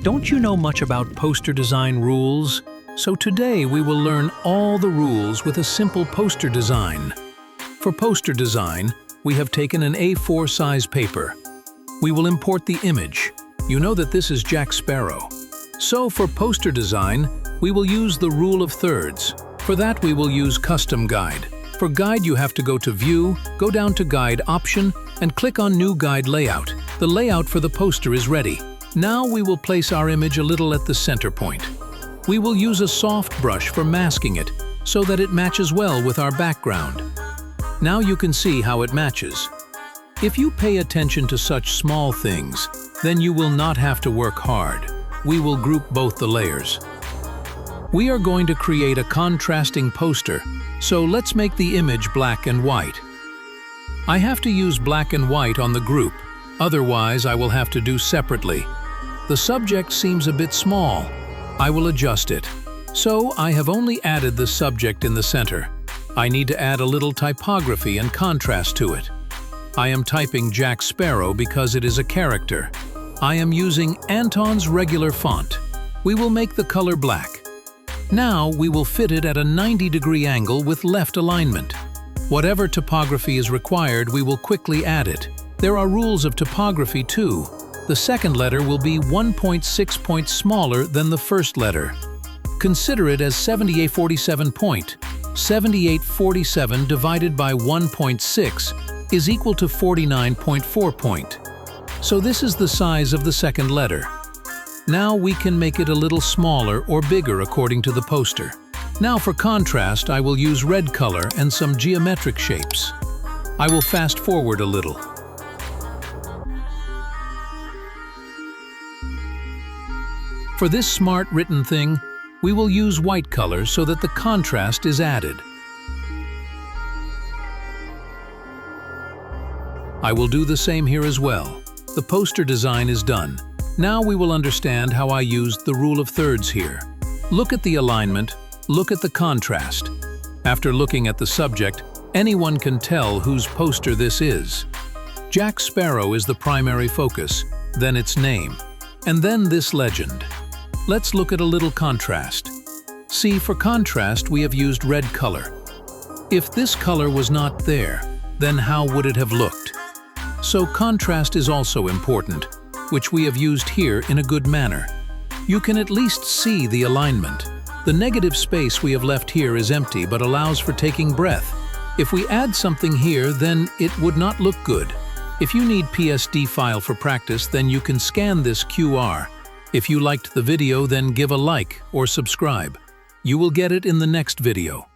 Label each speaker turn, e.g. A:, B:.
A: Don't you know much about poster design rules? So today we will learn all the rules with a simple poster design. For poster design, we have taken an A4 size paper. We will import the image. You know that this is Jack Sparrow. So for poster design, we will use the rule of thirds. For that we will use Custom Guide. For Guide you have to go to View, go down to Guide Option, and click on New Guide Layout. The layout for the poster is ready. Now we will place our image a little at the center point. We will use a soft brush for masking it so that it matches well with our background. Now you can see how it matches. If you pay attention to such small things, then you will not have to work hard. We will group both the layers. We are going to create a contrasting poster, so let's make the image black and white. I have to use black and white on the group, otherwise I will have to do separately. The subject seems a bit small. I will adjust it. So I have only added the subject in the center. I need to add a little typography and contrast to it. I am typing Jack Sparrow because it is a character. I am using Anton's regular font. We will make the color black. Now we will fit it at a 90-degree angle with left alignment. Whatever typography is required, we will quickly add it. There are rules of typography too. The second letter will be 1.6 points smaller than the first letter. Consider it as 7847 point. 7847 divided by 1.6 is equal to 49.4 point. So this is the size of the second letter. Now we can make it a little smaller or bigger according to the poster. Now for contrast, I will use red color and some geometric shapes. I will fast forward a little. For this smart written thing, we will use white color so that the contrast is added. I will do the same here as well. The poster design is done. Now we will understand how I used the rule of thirds here. Look at the alignment, look at the contrast. After looking at the subject, anyone can tell whose poster this is. Jack Sparrow is the primary focus, then its name, and then this legend. Let's look at a little contrast. See, for contrast we have used red color. If this color was not there, then how would it have looked? So contrast is also important, which we have used here in a good manner. You can at least see the alignment. The negative space we have left here is empty but allows for taking breath. If we add something here, then it would not look good. If you need PSD file for practice, then you can scan this QR. If you liked the video, then give a like or subscribe. You will get it in the next video.